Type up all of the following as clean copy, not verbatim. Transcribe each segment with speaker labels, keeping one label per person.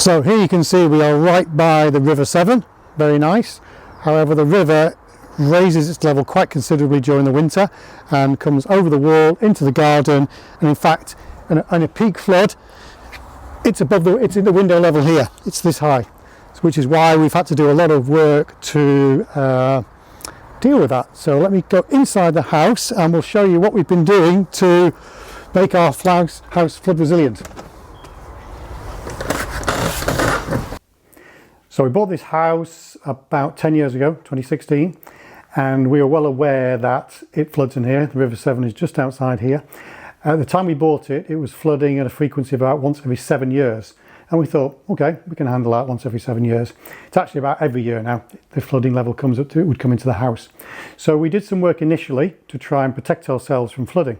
Speaker 1: So here you can see we are right by the River Severn, very nice. However, the river raises its level quite considerably during the winter and comes over the wall into the garden, and in fact in a peak flood it's in the window level here, it's this high, which is why we've had to do a lot of work to deal with that. So let me go inside the house and we'll show you what we've been doing to make our house flood resilient. So we bought this house about 10 years ago, 2016, and we are well aware that it floods in here. The River Severn is just outside here. At the time we bought it, it was flooding at a frequency of about once every 7 years. And we thought, okay, we can handle that once every 7 years. It's actually about every year now. The flooding level comes up to, it would come into the house. So we did some work initially to try and protect ourselves from flooding.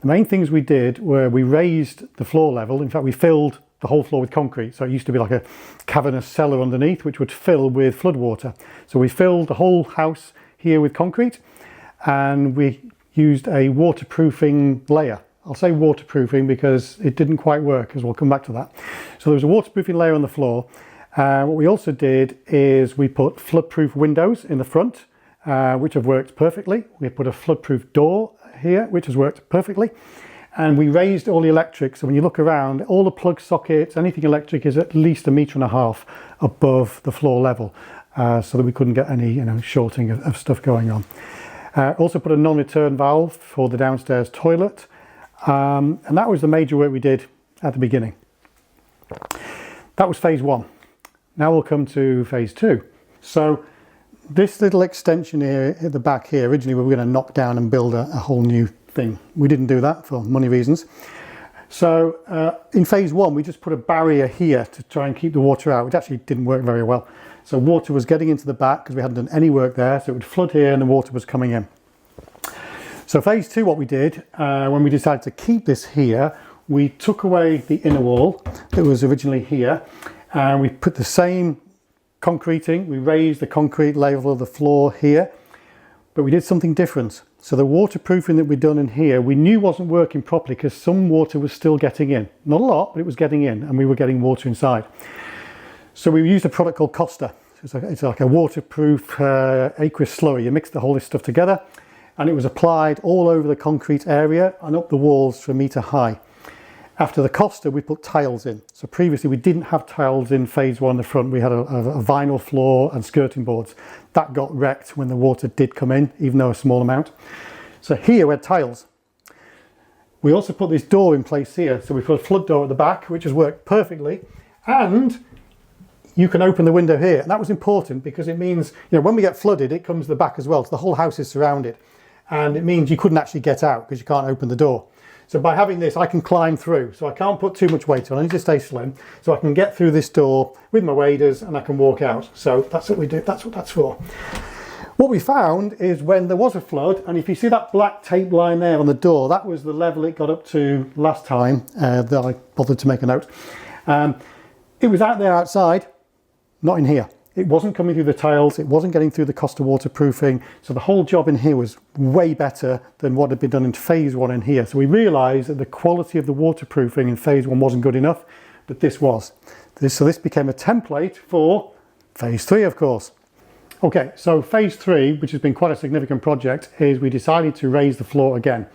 Speaker 1: The main things we did were we raised the floor level. In fact, we filled the whole floor with concrete. So it used to be like a cavernous cellar underneath, which would fill with flood water. So we filled the whole house here with concrete, and we used a waterproofing layer. I'll say waterproofing because it didn't quite work, as we'll come back to that. So there was a waterproofing layer on the floor. What we also did is we put floodproof windows in the front, which have worked perfectly. We put a floodproof door here, which has worked perfectly. And we raised all the electrics. So when you look around, all the plug sockets, anything electric is at least 1.5 meters above the floor level, so that we couldn't get any shorting of stuff going on. Also put a non-return valve for the downstairs toilet. And that was the major work we did at the beginning. That was phase one. Now we'll come to phase two. So this little extension here at the back here, originally we were going to knock down and build a whole new thing. We didn't do that for money reasons. So in phase one, we just put a barrier here to try and keep the water out, which actually didn't work very well. So water was getting into the back because we hadn't done any work there. So it would flood here and the water was coming in. So phase two, what we did, when we decided to keep this here, we took away the inner wall that was originally here, and we put the same concreting. We raised the concrete level of the floor here, but we did something different. So the waterproofing that we'd done in here, we knew wasn't working properly because some water was still getting in. Not a lot, but it was getting in, and we were getting water inside. So we used a product called Costa. It's like a waterproof aqueous slurry. You mix the whole this stuff together, and it was applied all over the concrete area and up the walls for 1 meter high. After the Costa, we put tiles in. So previously we didn't have tiles in phase one in the front. We had a vinyl floor and skirting boards. That got wrecked when the water did come in, even though a small amount. So here we had tiles. We also put this door in place here. So we put a flood door at the back, which has worked perfectly. And you can open the window here. And that was important because it means, when we get flooded, it comes to the back as well. So the whole house is surrounded. And it means you couldn't actually get out because you can't open the door. So by having this, I can climb through. So I can't put too much weight on. I need to stay slim. So I can get through this door with my waders and I can walk out. So that's what we do. That's what that's for. What we found is when there was a flood, and if you see that black tape line there on the door, that was the level it got up to last time that I bothered to make a note. It was out there outside, not in here. It wasn't coming through the tiles, it wasn't getting through the Costa waterproofing, so the whole job in here was way better than what had been done in phase one in here. So we realised that the quality of the waterproofing in phase one wasn't good enough, but this was. So this became a template for phase three, of course. Okay, so phase three, which has been quite a significant project, is we decided to raise the floor again.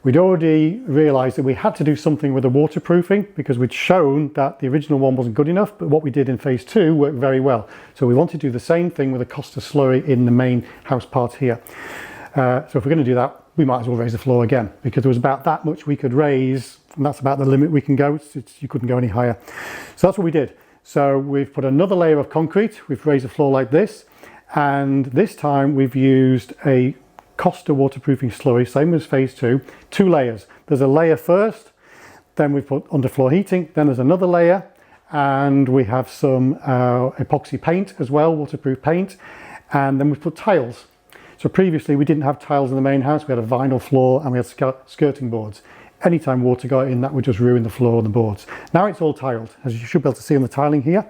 Speaker 1: We'd already realised that we had to do something with the waterproofing because we'd shown that the original one wasn't good enough, but what we did in phase two worked very well. So we wanted to do the same thing with the Costa slurry in the main house part here. So if we're going to do that, we might as well raise the floor again because there was about that much we could raise, and that's about the limit we can go. You couldn't go any higher. So that's what we did. So we've put another layer of concrete, we've raised the floor like this, and this time we've used a Costa waterproofing slurry, same as phase two, 2 layers. There's a layer first, then we've put underfloor heating, then there's another layer, and we have some epoxy paint as well, waterproof paint, and then we've put tiles. So previously we didn't have tiles in the main house, we had a vinyl floor and we had skirting boards. Anytime water got in, that would just ruin the floor and the boards. Now it's all tiled, as you should be able to see on the tiling here.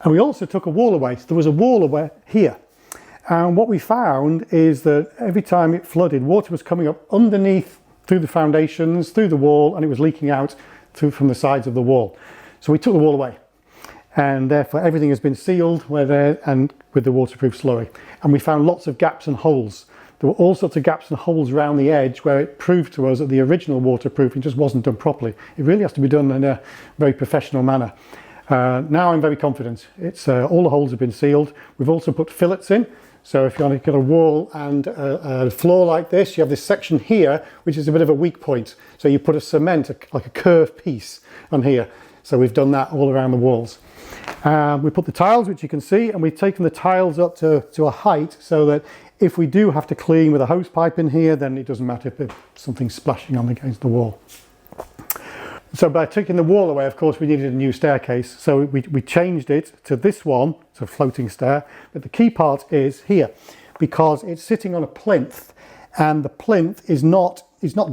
Speaker 1: And we also took a wall away, so there was a wall away here. And what we found is that every time it flooded, water was coming up underneath through the foundations, through the wall, and it was leaking out from the sides of the wall. So we took the wall away, and therefore everything has been sealed where there and with the waterproof slurry. And we found lots of gaps and holes. There were all sorts of gaps and holes around the edge where it proved to us that the original waterproofing just wasn't done properly. It really has to be done in a very professional manner. Now I'm very confident. It's all the holes have been sealed. We've also put fillets in. So if you want to get a wall and a floor like this, you have this section here, which is a bit of a weak point. So you put a cement, like a curved piece on here. So we've done that all around the walls. We put the tiles, which you can see, and we've taken the tiles up to a height so that if we do have to clean with a hose pipe in here, then it doesn't matter if something's splashing on against the wall. So by taking the wall away, of course, we needed a new staircase. So we changed it to this one, it's a floating stair. But the key part is here, because it's sitting on a plinth, and the plinth is not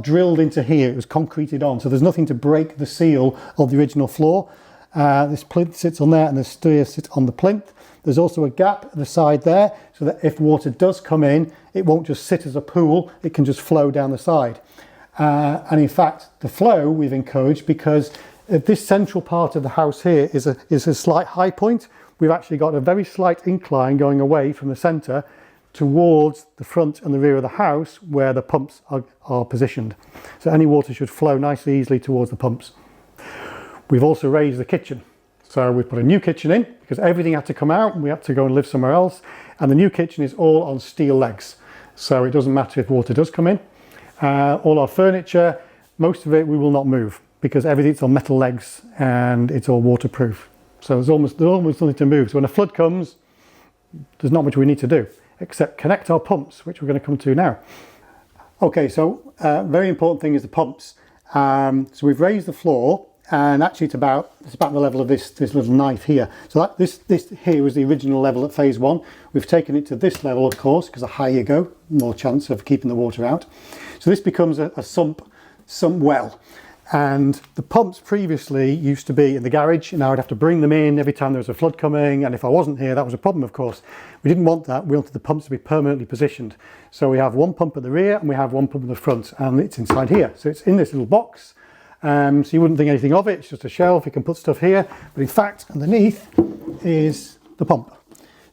Speaker 1: drilled into here, it was concreted on. So there's nothing to break the seal of the original floor. This plinth sits on there and the stair sits on the plinth. There's also a gap at the side there, so that if water does come in, it won't just sit as a pool, it can just flow down the side. And in fact, the flow we've encouraged, because this central part of the house here is a slight high point. We've actually got a very slight incline going away from the centre towards the front and the rear of the house where the pumps are positioned. So any water should flow nicely easily towards the pumps. We've also raised the kitchen. So we put a new kitchen in because everything had to come out and we had to go and live somewhere else. And the new kitchen is all on steel legs. So it doesn't matter if water does come in. All our furniture, most of it we will not move because everything's on metal legs and it's all waterproof. So there's almost nothing to move. So when a flood comes, there's not much we need to do except connect our pumps, which we're going to come to now. Okay, so very important thing is the pumps. So we've raised the floor, and actually it's about the level of this little knife here. So this here was the original level at phase one. We've taken it to this level, of course, because the higher you go, more chance of keeping the water out. So this becomes a sump well. And the pumps previously used to be in the garage, and I would have to bring them in every time there was a flood coming, and if I wasn't here, that was a problem, of course. We didn't want that. We wanted the pumps to be permanently positioned. So we have one pump at the rear and we have one pump at the front, and it's inside here. So it's in this little box. So you wouldn't think anything of it. It's just a shelf. You can put stuff here, but in fact, underneath is the pump.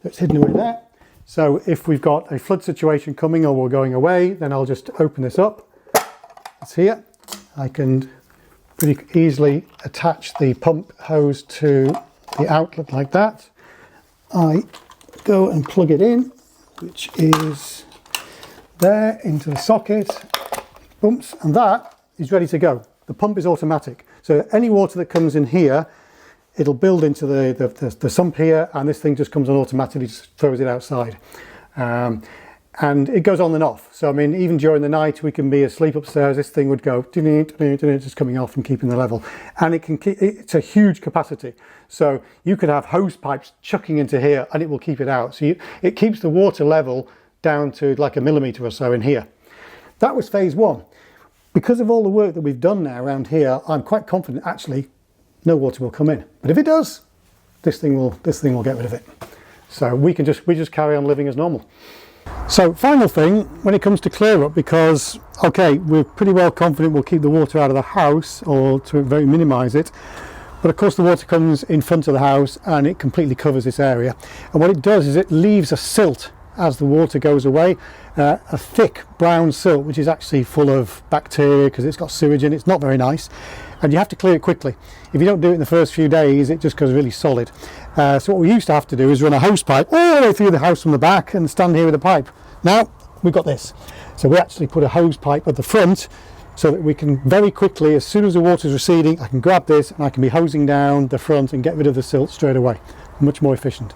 Speaker 1: So it's hidden away there. So if we've got a flood situation coming or we're going away, then I'll just open this up. It's here. I can pretty easily attach the pump hose to the outlet like that. I go and plug it in, which is there into the socket. Bumps, and that is ready to go. The pump is automatic, so any water that comes in here, it'll build into the sump here, and this thing just comes on automatically, just throws it outside. And it goes on and off. So I mean, even during the night, we can be asleep upstairs, this thing would go just coming off and keeping the level. And it can keep, it's a huge capacity. So you could have hose pipes chucking into here and it will keep it out. So it keeps the water level down to like a millimetre or so in here. That was phase one. Because of all the work that we've done now around here, I'm quite confident actually no water will come in. But if it does, this thing will get rid of it. So we just carry on living as normal. So final thing, when it comes to clear up, because okay, we're pretty well confident we'll keep the water out of the house or to very minimise it, but of course the water comes in front of the house and it completely covers this area, and what it does is it leaves a silt as the water goes away, a thick brown silt which is actually full of bacteria because it's got sewage in it. It's not very nice, and you have to clear it quickly. If you don't do it in the first few days, it just goes really solid. So what we used to have to do is run a hose pipe all the way through the house from the back and stand here with a pipe. Now we've got this, so we actually put a hose pipe at the front so that we can very quickly, as soon as the water is receding, I can grab this and I can be hosing down the front and get rid of the silt straight away. Much more efficient.